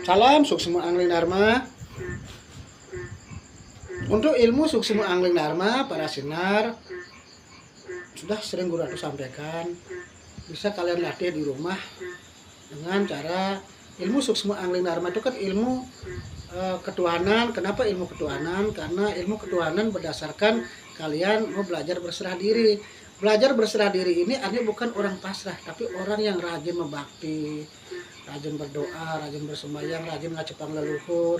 Salam suksma angling dharma. Untuk ilmu suksma angling dharma para sinar sudah sering Guru Ratu sampaikan, bisa kalian latih di rumah dengan cara ilmu suksma angling dharma itu kan ilmu ketuhanan. Kenapa ilmu ketuhanan? Karena ilmu ketuhanan berdasarkan kalian mau belajar berserah diri. Belajar berserah diri ini artinya bukan orang pasrah, tapi orang yang rajin membakti, rajin berdoa, rajin bersembahyang, rajin ngacipang leluhur,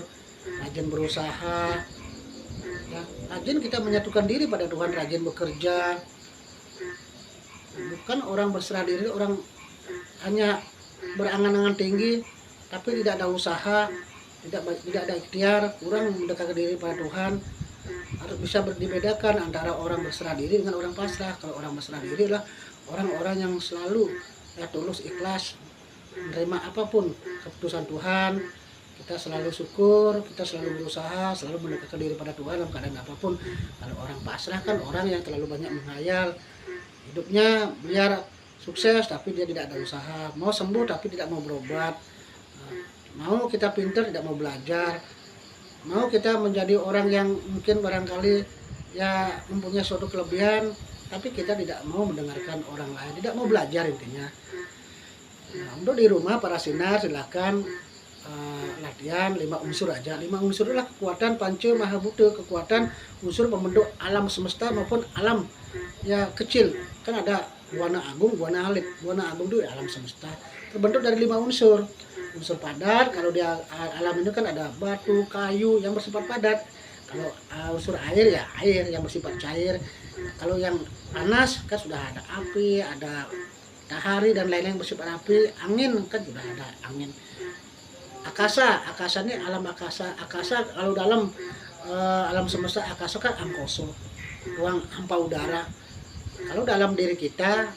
rajin berusaha, ya, rajin kita menyatukan diri pada Tuhan, rajin bekerja. Bukan orang berserah diri, orang hanya berangan-angan tinggi, tapi tidak ada usaha, tidak ada ikhtiar, kurang mendekatkan diri pada Tuhan. Harus bisa dibedakan antara orang berserah diri dengan orang pasrah. Kalau orang berserah diri lah orang-orang yang selalu tulus ikhlas menerima apapun keputusan Tuhan. Kita selalu syukur, kita selalu berusaha, selalu mendekatkan diri pada Tuhan dalam keadaan apapun. Kalau orang pasrah kan orang yang terlalu banyak menghayal, hidupnya biar sukses tapi dia tidak ada usaha, mau sembuh tapi tidak mau berobat, mau kita pintar tidak mau belajar, mau kita menjadi orang yang mungkin barangkali ya mempunyai suatu kelebihan, tapi kita tidak mau mendengarkan orang lain, tidak mau belajar intinya. Nah, untuk di rumah para sinar silahkan latihan 5 unsur aja. 5 unsur adalah kekuatan panca mahabhuta, kekuatan unsur pembentuk alam semesta maupun alam ya kecil. Kan ada guana agung, guana alit. Guana agung itu alam semesta terbentuk dari 5 unsur. Unsur padat, kalau di alam ini kan ada batu, kayu yang bersifat padat. Kalau unsur air ya air yang bersifat cair. Kalau yang panas kan sudah ada api, ada matahari dan lain-lain bersifat api. Angin kan sudah ada angin. Akasa ini alam akasa. Akasa kalau dalam alam semesta akasa kan angkoso, ruang hampa udara. Kalau dalam diri kita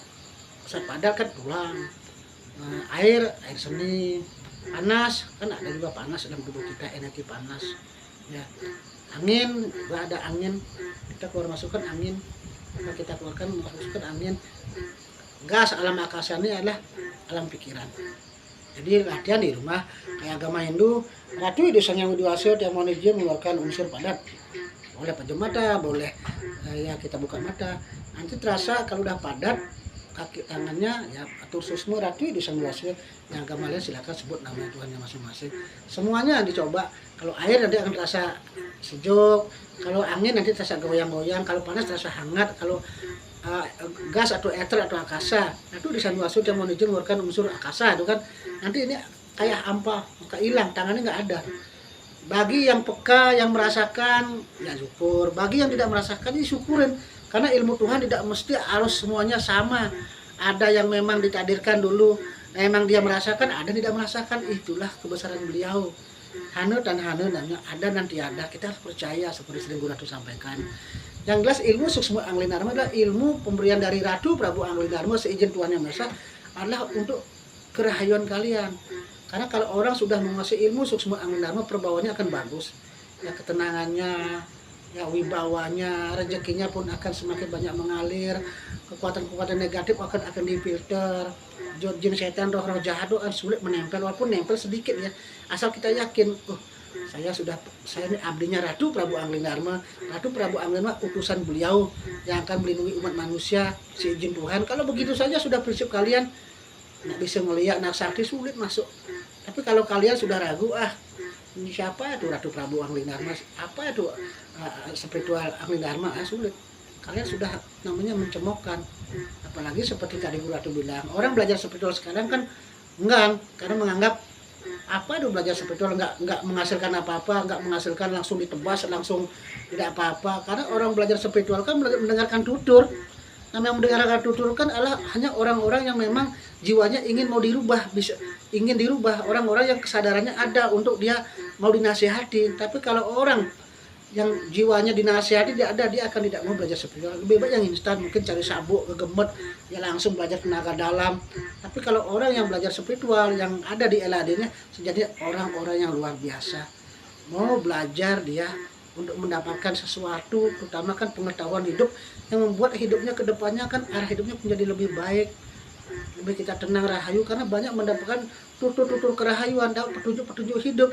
pusat padat kan tulang. Air seni. Panas kan ada juga panas dalam tubuh kita, energi panas ya. Angin juga ada angin, kita keluar masukkan angin, kita keluarkan masukkan angin. Gas alam akasa ini adalah alam pikiran. Jadi latihan di rumah kayak agama Hindu, Ratu Idusanya Widiwasya yang mengeluarkan unsur padat, boleh pejam mata, boleh ya kita buka mata, nanti terasa kalau udah padat kaki tangannya ya atur susmu Ratu Idusanya Widiwasya yang agama lain silakan sebut nama Tuhannya masing-masing. Semuanya dicoba. Kalau air nanti akan terasa sejuk, kalau angin nanti terasa goyang-goyang, kalau panas terasa hangat, kalau gas atau ether atau akasa. Itu di Sanwasu yang mau mengeluarkan unsur akasa itu kan. Nanti ini kayak hampa, maka hilang, tangannya nggak ada. Bagi yang peka, yang merasakan, ya syukur. Bagi yang tidak merasakan, ya syukurin. Karena ilmu Tuhan tidak mesti harus semuanya sama. Ada yang memang ditakdirkan dulu, memang dia merasakan, ada yang tidak merasakan. Itulah kebesaran beliau. Hane dan hane namanya ada dan tiada. Kita harus percaya seperti sering Guru Ratu sampaikan. Yang jelas ilmu suksma angling dharma adalah ilmu pemberian dari Ratu Prabu Angling Dharma seizin Tuhan Yang Maha Esa adalah untuk kerahayuan kalian. Karena kalau orang sudah menguasai ilmu suksma angling dharma, perbawaannya akan bagus. Ya ketenangannya, ya wibawanya, rezekinya pun akan semakin banyak mengalir. Kekuatan-kekuatan negatif akan difilter. Jin setan roh-roh jahat itu akan sulit menempel, walaupun nempel sedikit ya. Asal kita yakin, saya ini abdinya Ratu Prabu Angling Dharma. Ratu Prabu Angling Dharma utusan beliau yang akan melindungi umat manusia seizin Tuhan. Kalau begitu saja sudah prinsip kalian, nggak bisa melihat nak sakti sulit masuk. Tapi kalau kalian sudah ragu, ini siapa itu Ratu Prabu Angling Dharma, apa itu spiritual Angling Dharma, sulit. Kalian sudah namanya mencemoohkan. Apalagi seperti tadi Guru Ratu bilang, orang belajar spiritual sekarang kan enggan, karena menganggap apa itu belajar spiritual nggak menghasilkan apa-apa, nggak menghasilkan langsung ditebas, langsung tidak apa-apa. Karena orang belajar spiritual kan mendengarkan tutur. Nah, yang mendengarkan tutur kan adalah hanya orang-orang yang memang jiwanya ingin mau dirubah, ingin dirubah, orang-orang yang kesadarannya ada untuk dia mau dinasihati. Tapi kalau orang yang jiwanya dinasihati dia ada, dia akan tidak mau belajar spiritual. Lebih baik yang instan, mungkin cari sabuk, kegemet, ya langsung belajar tenaga dalam. Tapi kalau orang yang belajar spiritual, yang ada di LAD-nya, sejatinya orang-orang yang luar biasa. Mau belajar dia untuk mendapatkan sesuatu, terutama kan pengetahuan hidup yang membuat hidupnya ke depannya kan arah hidupnya menjadi lebih baik. lebih kita tenang rahayu, karena banyak mendapatkan tutur-tutur kerahayuan, dapat petunjuk-petunjuk hidup.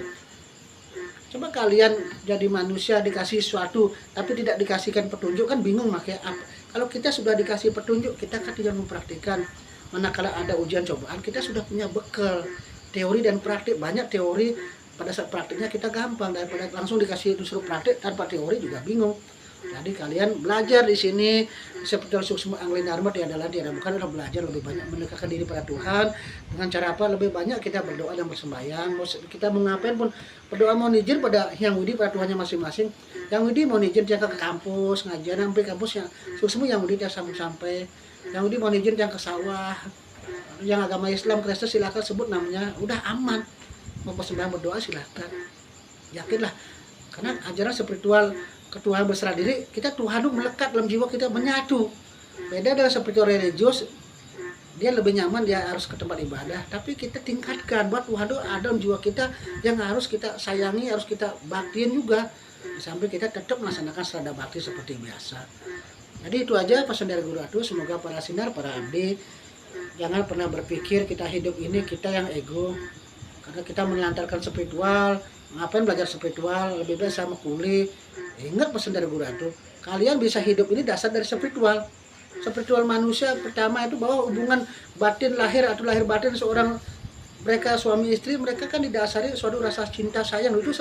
Coba kalian jadi manusia dikasih sesuatu tapi tidak dikasihkan petunjuk, kan bingung makanya apa. Kalau kita sudah dikasih petunjuk, kita kan tinggal mempraktikkan. Manakala ada ujian cobaan, kita sudah punya bekal teori dan praktik. Banyak teori, pada saat praktiknya kita gampang, daripada langsung dikasih disuruh praktik tanpa teori juga bingung. Jadi kalian belajar di sini seperti suksma angling dharma tiada lain tiada bukan, adalah belajar lebih banyak mendekatkan diri pada Tuhan. Dengan cara apa? Lebih banyak kita berdoa dan bersembahyang. Kita mau ngapain pun berdoa, mau nijin pada Yang Widi, pada Tuhannya masing-masing. Yang Widi mau nijin dia ke kampus ngajar, sampai kampus yang suksma Yang Widi dia sampai. Yang Widi mau nijin yang ke sawah. Yang agama Islam Kristen silakan sebut namanya, udah aman. Mau persembahyang berdoa silakan. Yakinlah, karena ajaran spiritual ketuhanan berserah diri, kita Tuhan itu melekat dalam jiwa kita, menyatu. Beda dengan spiritual religius, dia lebih nyaman, dia harus ke tempat ibadah, tapi kita tingkatkan buat Tuhan itu ada dalam jiwa kita yang harus kita sayangi, harus kita baktiin juga, sampai kita tetap melaksanakan serada bakti seperti biasa. Jadi itu aja pesan dari Guru Atu. Semoga para sinar, para abdi, jangan pernah berpikir kita hidup ini kita yang ego, karena kita menelantarkan spiritual. Ngapain belajar spiritual, lebih baik sama kuli. Ingat pesan dari Guru Atu, kalian bisa hidup ini dasar dari spiritual. Spiritual manusia pertama itu bahwa hubungan batin lahir atau lahir batin seorang, mereka suami istri, mereka kan didasari suatu rasa cinta sayang. Itu